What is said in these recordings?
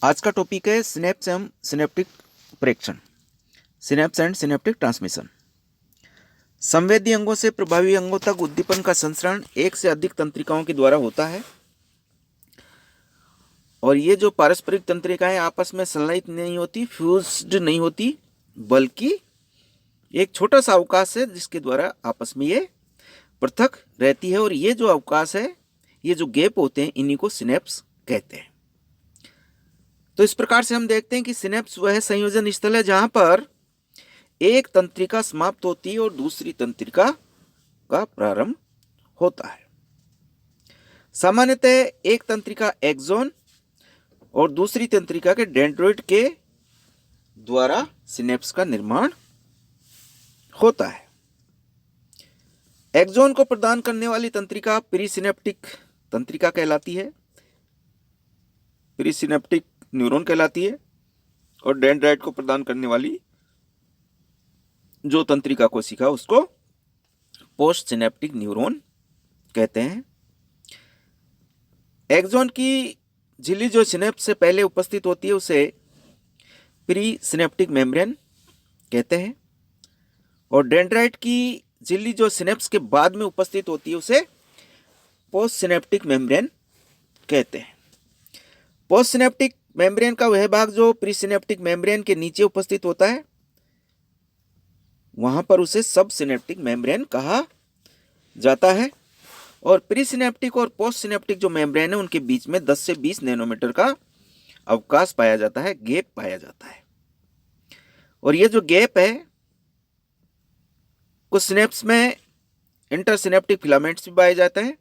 आज का टॉपिक है सिनेप्स एवं सिनेप्टिक प्रेक्षण, सिनेप्स एंड सिनेप्टिक ट्रांसमिशन। संवेदी अंगों से प्रभावी अंगों तक उद्दीपन का संचरण एक से अधिक तंत्रिकाओं के द्वारा होता है और ये जो पारस्परिक तंत्रिकाएं आपस में संलयित नहीं होती, फ्यूज्ड नहीं होती, बल्कि एक छोटा सा अवकाश है जिसके द्वारा आपस में ये पृथक रहती है। और ये जो अवकाश है, ये जो गैप होते हैं, इन्हीं को सिनेप्स कहते हैं। तो इस प्रकार से हम देखते हैं कि सिनेप्स वह संयोजन स्थल है जहां पर एक तंत्रिका समाप्त होती है और दूसरी तंत्रिका का प्रारंभ होता है। सामान्यतः एक तंत्रिका एक्सोन और दूसरी तंत्रिका के डेंड्रोइड के द्वारा सिनेप्स का निर्माण होता है। एक्सोन को प्रदान करने वाली तंत्रिका प्रीसिनेप्टिक तंत्रिका कहलाती है, प्रीसिनेप्टिक न्यूरॉन कहलाती है, और डेंड्राइट को प्रदान करने वाली जो तंत्रिका कोशिका उसको पोस्ट सिनेप्टिक न्यूरॉन कहते हैं। एक्सोन की झिल्ली जो सिनेप्स से पहले उपस्थित होती है उसे प्री सिनेप्टिक मेम्ब्रेन कहते हैं, और डेंड्राइट की झिल्ली जो सिनेप्स के बाद में उपस्थित होती है उसे पोस्ट सिनेप्टिक मेम्ब्रेन कहते हैं। पोस्ट सिनेप्टिक मेम्ब्रेन का वह भाग जो प्री सिनेप्टिक मेम्ब्रेन के नीचे उपस्थित होता है, वहां पर उसे सब सिनेप्टिक मेम्ब्रेन कहा जाता है। और प्री सिनेप्टिक और पोस्ट सिनेप्टिक जो मेम्ब्रेन है उनके बीच में 10 से 20 नैनोमीटर का अवकाश पाया जाता है, गैप पाया जाता है। और ये जो गैप है, कुछ सिनेप्स में इंटरसिनेप्टिक फिलामेंट्स भी पाए जाते हैं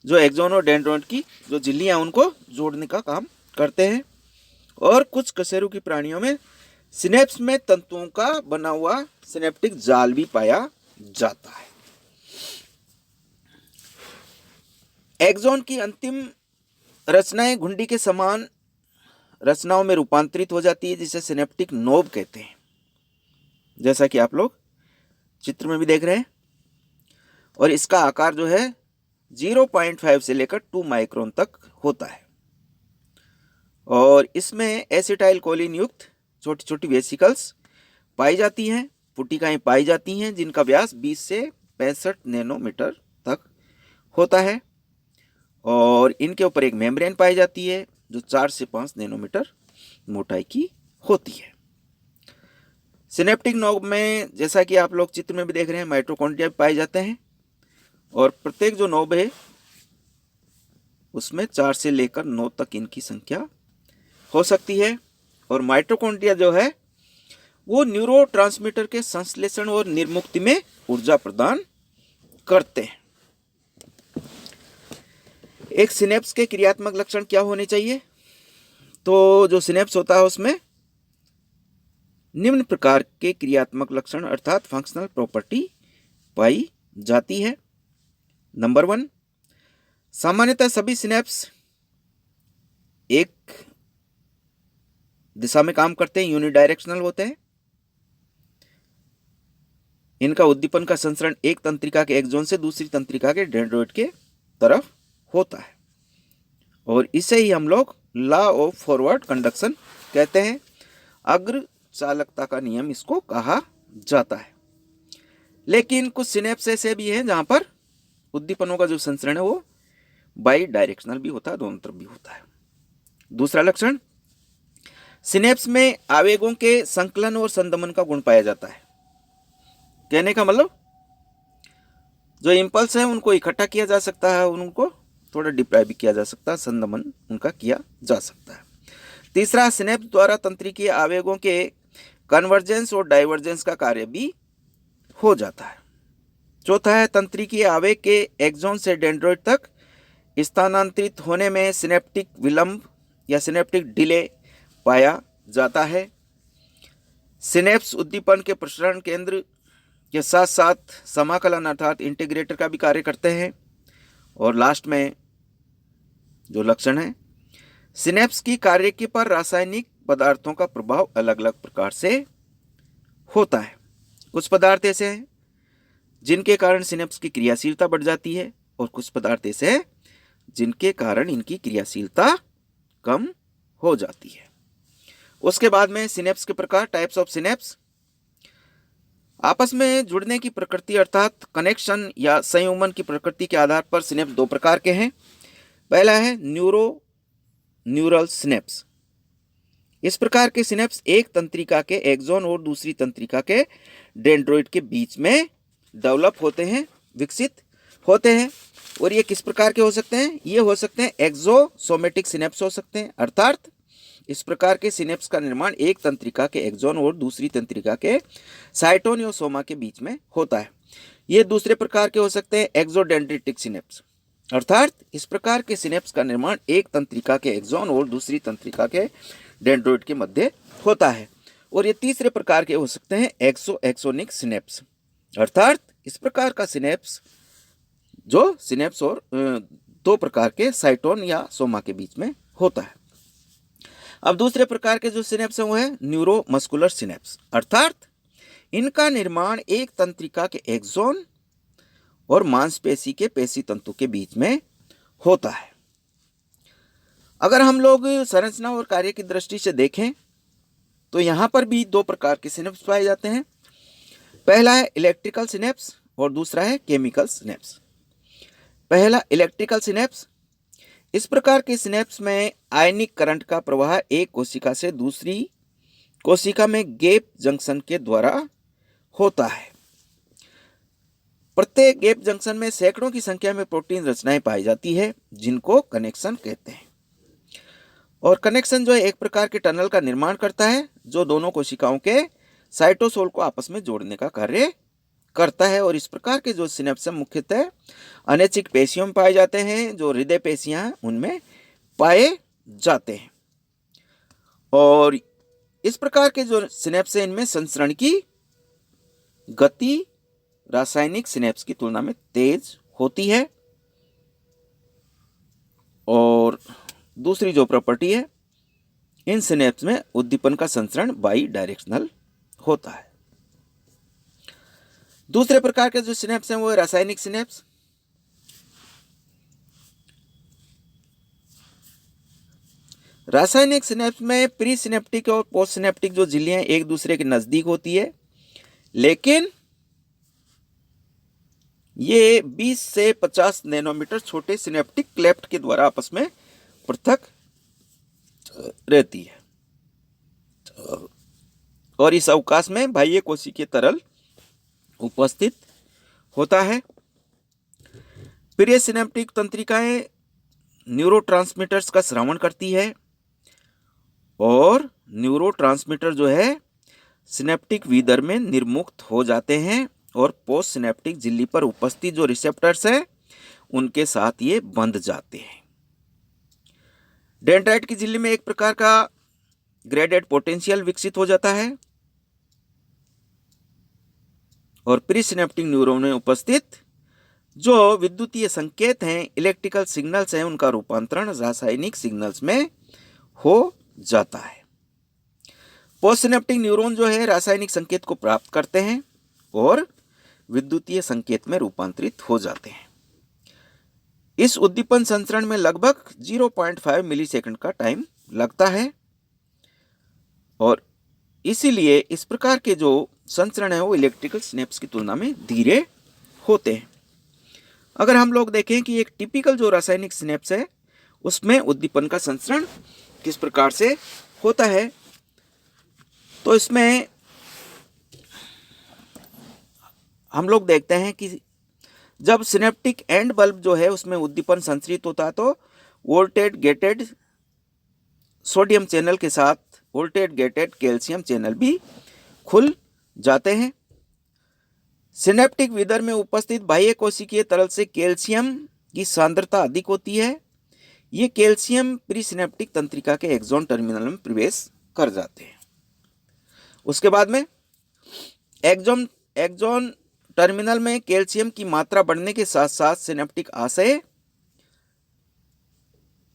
जो एक्सोन और डेंड्रोइड की जो झिल्लियां उनको जोड़ने का काम करते हैं। और कुछ कशेरुकी प्राणियों में सिनेप्स में तंतुओं का बना हुआ सिनेप्टिक जाल भी पाया जाता है। एक्सोन की अंतिम रचनाएं घुंडी के समान रचनाओं में रूपांतरित हो जाती है, जिसे सिनेप्टिक नोब कहते हैं, जैसा कि आप लोग चित्र में भी देख रहे हैं। और इसका आकार जो है 0.5 से लेकर 2 माइक्रोन तक होता है। और इसमें एसिटाइल कोलिन युक्त छोटी छोटी वेसिकल्स पाई जाती हैं, पुटिकाएं पाई जाती हैं, जिनका व्यास 20 से 65 नैनोमीटर तक होता है। और इनके ऊपर एक मेम्ब्रेन पाई जाती है जो 4 से 5 नैनोमीटर मोटाई की होती है। सिनेप्टिक नोब में, जैसा कि आप लोग चित्र में भी देख रहे हैं, माइटोकॉन्ड्रिया पाए जाते हैं। और प्रत्येक जो नोब है उसमें 4 से लेकर 9 तक इनकी संख्या हो सकती है। और माइटोकॉन्ड्रिया जो है वो न्यूरोट्रांसमीटर के संश्लेषण और निर्मुक्ति में ऊर्जा प्रदान करते हैं। एक सिनेप्स के क्रियात्मक लक्षण क्या होने चाहिए? तो जो सिनेप्स होता है उसमें निम्न प्रकार के क्रियात्मक लक्षण अर्थात फंक्शनल प्रॉपर्टी पाई जाती है। नंबर 1, सामान्यतः सभी सिनेप्स एक दिशा में काम करते हैं, यूनिडायरेक्शनल होते हैं। इनका उद्दीपन का संचरण एक तंत्रिका के एक्सोन से दूसरी तंत्रिका के डेंड्रोइड के तरफ होता है, और इसे ही हम लोग लॉ ऑफ फॉरवर्ड कंडक्शन कहते हैं। अग्र चालकता का नियम इसको कहा जाता है। लेकिन कुछ सिनेप्स ऐसे भी हैं जहां पर उद्दीपनों का जो संचरण है वो बाई डायरेक्शनल भी होता है, दोनों तरफ भी होता है। दूसरा लक्षण, सिनेप्स में आवेगों के संकलन और संदमन का गुण पाया जाता है। कहने का मतलब, जो इंपल्स है उनको इकट्ठा किया जा सकता है, उनको थोड़ा डिप्राइव भी किया जा सकता है, संदमन उनका किया जा सकता है। तीसरा, सिनेप्स द्वारा तंत्रिकीय आवेगों के कन्वर्जेंस और डाइवर्जेंस का कार्य भी हो जाता है। चौथा है, तंत्रिकीय आवेग के एक्सोन से डेंड्रोइड तक स्थानांतरित होने में सिनेप्टिक विलंब या सिनेप्टिक डिले पाया जाता है। सिनेप्स उद्दीपन के प्रसरण केंद्र के साथ साथ समाकलन अर्थात इंटीग्रेटर का भी कार्य करते हैं। और लास्ट में जो लक्षण है, सिनेप्स की कार्यकी पर रासायनिक पदार्थों का प्रभाव अलग अलग प्रकार से होता है। कुछ पदार्थ ऐसे हैं जिनके कारण सिनेप्स की क्रियाशीलता बढ़ जाती है, और कुछ पदार्थ ऐसे हैं जिनके कारण इनकी क्रियाशीलता कम हो जाती है। उसके बाद में सिनेप्स के प्रकार, टाइप्स ऑफ सिनेप्स। आपस में जुड़ने की प्रकृति अर्थात कनेक्शन या संयुग्मन की प्रकृति के आधार पर सिनेप्स दो प्रकार के हैं। पहला है न्यूरल सिनेप्स। इस प्रकार के सिनेप्स एक तंत्रिका के एक्सॉन और दूसरी तंत्रिका के डेंड्रोइड के बीच में डेवलप होते हैं, विकसित होते हैं। और ये किस प्रकार के हो सकते हैं? ये हो सकते हैं एक्सोसोमेटिक सिनेप्स हो सकते हैं, अर्थात इस प्रकार के सिनेप्स का निर्माण एक तंत्रिका के एक्सॉन और दूसरी तंत्रिका के साइटोन या सोमा के बीच में होता है। ये दूसरे प्रकार के हो सकते हैं एक्सोडेंड्रिटिक सिनेप्स, अर्थात इस प्रकार के सिनेप्स का निर्माण एक तंत्रिका के एक्सॉन और दूसरी तंत्रिका के डेंड्रोइड के मध्य होता है। और ये तीसरे प्रकार के हो सकते हैं एक्सोनिक सिनेप्स, अर्थात इस प्रकार का सिनेप्स जो सिनेप्स और दो प्रकार के साइटोन या सोमा के बीच में होता है। अब दूसरे प्रकार के जो सिनेप्स हैं वो है न्यूरोमस्कुलर सिनेप्स, अर्थात इनका निर्माण एक तंत्रिका के एक्सॉन और मांसपेशी के पेशी तंतु के बीच में होता है। अगर हम लोग संरचना और कार्य की दृष्टि से देखें तो यहाँ पर भी दो प्रकार के सिनेप्स पाए जाते हैं। पहला है इलेक्ट्रिकल सिनेप्स और दूसरा है केमिकल सिनेप्स। पहला इलेक्ट्रिकल सिनेप्स। इस प्रकार के सिनेप्स में आयनिक करंट का प्रवाह एक कोशिका से दूसरी कोशिका में गैप जंक्शन के द्वारा होता है। प्रत्येक गैप जंक्शन में सैकड़ों की संख्या में प्रोटीन रचनाएं पाई जाती है जिनको कनेक्शन कहते हैं। और कनेक्शन जो है एक प्रकार के टनल का निर्माण करता है जो दोनों कोशिकाओं के साइटोसोल को आपस में जोड़ने का कार्य करता है। और इस प्रकार के जो सिनेप्स मुख्यतः अनैच्छिक पेशियों में पाए जाते हैं, जो हृदय पेशियां हैं उनमें पाए जाते हैं। और इस प्रकार के जो सिनेप्स हैं इनमें संचरण की गति रासायनिक सिनेप्स की तुलना में तेज होती है। और दूसरी जो प्रॉपर्टी है, इन सिनेप्स में उद्दीपन का संचरण बाई डायरेक्शनल होता है। दूसरे प्रकार के जो सिनेप्स हैं वो है रासायनिक सिनेप्स। रासायनिक सिनेप्स में प्री सिनेप्टिक और पोस्ट सिनेप्टिक जो झिल्लियां एक दूसरे के नजदीक होती है, लेकिन ये 20 से 50 नैनोमीटर छोटे सिनेप्टिक क्लेफ्ट के द्वारा आपस में पृथक रहती है। और इस अवकाश में बाह्य कोशिकीय तरल उपस्थित होता है। प्री सिनेप्टिक तंत्रिकाएं न्यूरोट्रांसमीटर्स का स्रावण करती है और न्यूरोट्रांसमीटर जो है सिनेप्टिक विदर में निर्मुक्त हो जाते हैं और पोस्ट सिनेप्टिक झिल्ली पर उपस्थित जो रिसेप्टर्स हैं उनके साथ ये बंध जाते हैं। डेंड्राइट की झिल्ली में एक प्रकार का ग्रेडेड पोटेंशियल विकसित हो जाता है और प्री सिनेप्टिक न्यूरॉन में उपस्थित जो विद्युतीय संकेत हैं, इलेक्ट्रिकल सिग्नल्स हैं, उनका रूपांतरण रासायनिक सिग्नल्स में हो जाता है। पोस्ट सिनेप्टिक न्यूरॉन जो है रासायनिक संकेत को प्राप्त करते हैं और विद्युतीय संकेत में रूपांतरित हो जाते हैं। इस उद्दीपन संचरण में लगभग 0.5 मिलीसेकंड का टाइम लगता है और इसीलिए इस प्रकार के जो संचरण है वो इलेक्ट्रिकल सिनेप्स की तुलना में धीरे होते हैं। अगर हम लोग देखें कि एक टिपिकल जो रासायनिक सिनेप्स है उसमें उद्दीपन का संचरण किस प्रकार से होता है, तो इसमें हम लोग देखते हैं कि जब सिनेप्टिक एंड बल्ब जो है उसमें उद्दीपन संचरित होता है तो वोल्टेज गेटेड सोडियम चैनल के साथ वोल्टेज गेटेड कैल्शियम चैनल भी खुल जाते हैं। सिनेप्टिक विदर में उपस्थित बाह्य कोशिकीय तरल से कैल्शियम की सांद्रता अधिक होती है। ये कैल्शियम प्री सिनेप्टिक तंत्रिका के एक्सॉन टर्मिनल में प्रवेश कर जाते हैं। उसके बाद में एक्सॉन टर्मिनल में कैल्शियम की मात्रा बढ़ने के साथ साथ सिनेप्टिक आशय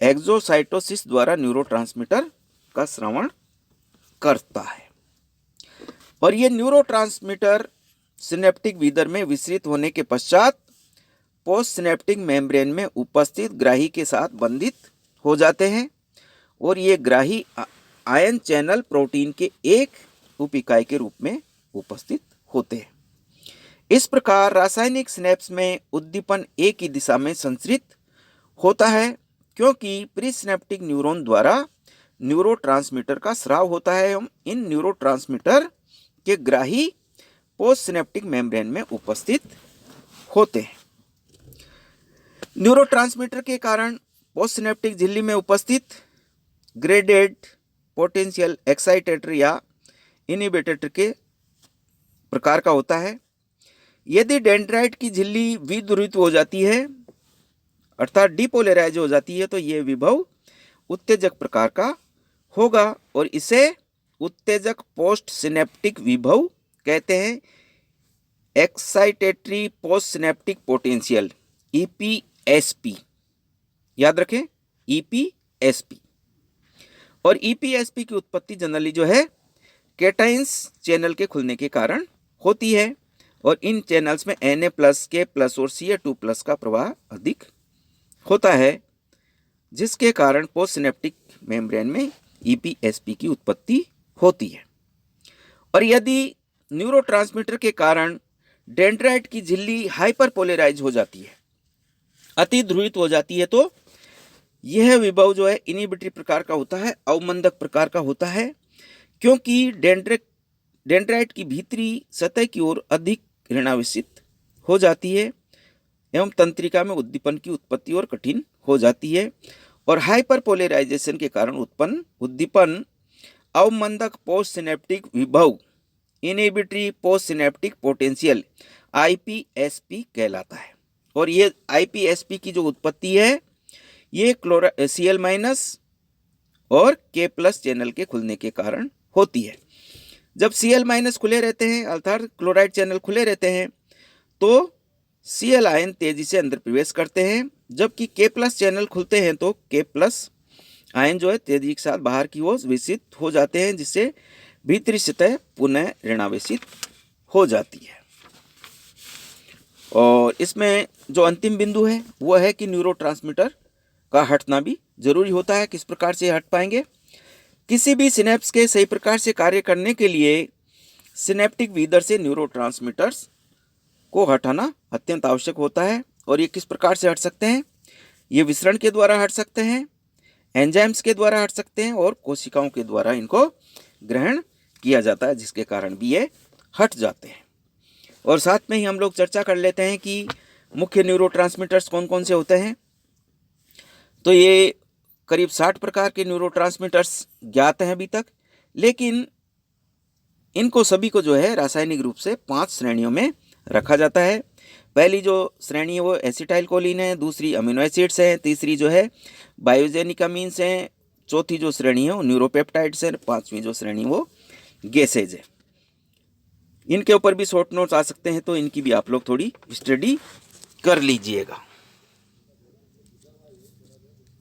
एक्सोसाइटोसिस द्वारा न्यूरोट्रांसमीटर का स्रावण करता है और ये न्यूरोट्रांसमीटर सिनेप्टिक विदर में विसरित होने के पश्चात पोस्ट सिनेप्टिक मेम्ब्रेन में उपस्थित ग्राही के साथ बंधित हो जाते हैं और ये ग्राही आयन चैनल प्रोटीन के एक उप इकाई के रूप में उपस्थित होते हैं। इस प्रकार रासायनिक सिनेप्स में उद्दीपन एक ही दिशा में संचरित होता है, क्योंकि प्रीसिनेप्टिक न्यूरॉन द्वारा न्यूरोट्रांसमीटर का स्राव होता है एवं इन न्यूरोट्रांसमीटर के ग्राही पोस्ट सिनेप्टिक मेम्ब्रेन में उपस्थित होते हैं। न्यूरोट्रांसमीटर के कारण पोस्ट सिनेप्टिक झिल्ली में उपस्थित ग्रेडेड पोटेंशियल एक्साइटेटर या इनिबिटर के प्रकार का होता है। यदि डेंड्राइट की झिल्ली विध्रुवित हो जाती है अर्थात डिपोलराइज हो जाती है तो यह विभव उत्तेजक प्रकार का होगा और इसे उत्तेजक पोस्ट सिनेप्टिक विभव कहते हैं। Excitatory post synaptic potential EPSP, याद रखें EPSP। और EPSP की उत्पत्ति जनरली जो है कैटाइंस चैनल के खुलने के कारण होती है और इन चैनल्स में Na+, K+ और Ca2+ का प्रवाह अधिक होता है, जिसके कारण पोस्ट सिनेप्टिक मेम्ब्रेन में EPSP की उत्पत्ति होती है। और यदि न्यूरोट्रांसमीटर के कारण डेंड्राइट की झिल्ली हाइपरपोलराइज हो जाती है, अति ध्रुवित हो जाती है, तो यह विभव जो है इनिबिटरी प्रकार का होता है, अवमंदक प्रकार का होता है, क्योंकि डेंड्राइट की भीतरी सतह की ओर अधिक ऋणावेशित हो जाती है एवं तंत्रिका में उद्दीपन की उत्पत्ति और कठिन हो जाती है और हाइपरपोलराइजेशन के कारण उत्पन्न उद्दीपन अवमंदक पोस्ट सिनेप्टिक विभव inhibitory post synaptic potential IPSP कहलाता है। और ये IPSP की जो उत्पत्ति है ये Cl- और K+ चैनल के खुलने के कारण होती है। जब Cl- खुले रहते हैं अर्थात क्लोराइड चैनल खुले रहते हैं तो Cl आयन तेजी से अंदर प्रवेश करते हैं, जबकि K+ चैनल खुलते हैं तो K+ आयन जो है तेजी के साथ बाहर की ओर विकसित हो जाते हैं, जिससे भीतरी सतह पुनः ऋणावेशित हो जाती है। और इसमें जो अंतिम बिंदु है वह है कि न्यूरोट्रांसमीटर का हटना भी जरूरी होता है। किस प्रकार से हट पाएंगे? किसी भी सिनेप्स के सही प्रकार से कार्य करने के लिए सिनेप्टिक वीदर से न्यूरोट्रांसमीटर्स को हटाना अत्यंत आवश्यक होता है। और ये किस प्रकार से हट सकते हैं? ये विसरण के द्वारा हट सकते हैं, एंजाइम्स के द्वारा हट सकते हैं और कोशिकाओं के द्वारा इनको ग्रहण किया जाता है, जिसके कारण भी ये हट जाते हैं। और साथ में ही हम लोग चर्चा कर लेते हैं कि मुख्य न्यूरोट्रांसमीटर्स कौन कौन से होते हैं। तो ये करीब 60 प्रकार के न्यूरोट्रांसमीटर्स ज्ञात हैं अभी तक, लेकिन इनको सभी को जो है रासायनिक रूप से 5 श्रेणियों में रखा जाता है। पहली जो श्रेणी है वो एसिटाइल कोलिन है, दूसरी अमीनो एसिड्स हैं, तीसरी जो है बायोजेनिक अमीन्स हैं, चौथी जो श्रेणी है वो न्यूरोपेप्टाइड्स है, पांचवी जो श्रेणी वो गैसेज है। इनके ऊपर भी शॉर्ट नोट्स आ सकते हैं, तो इनकी भी आप लोग थोड़ी स्टडी कर लीजिएगा।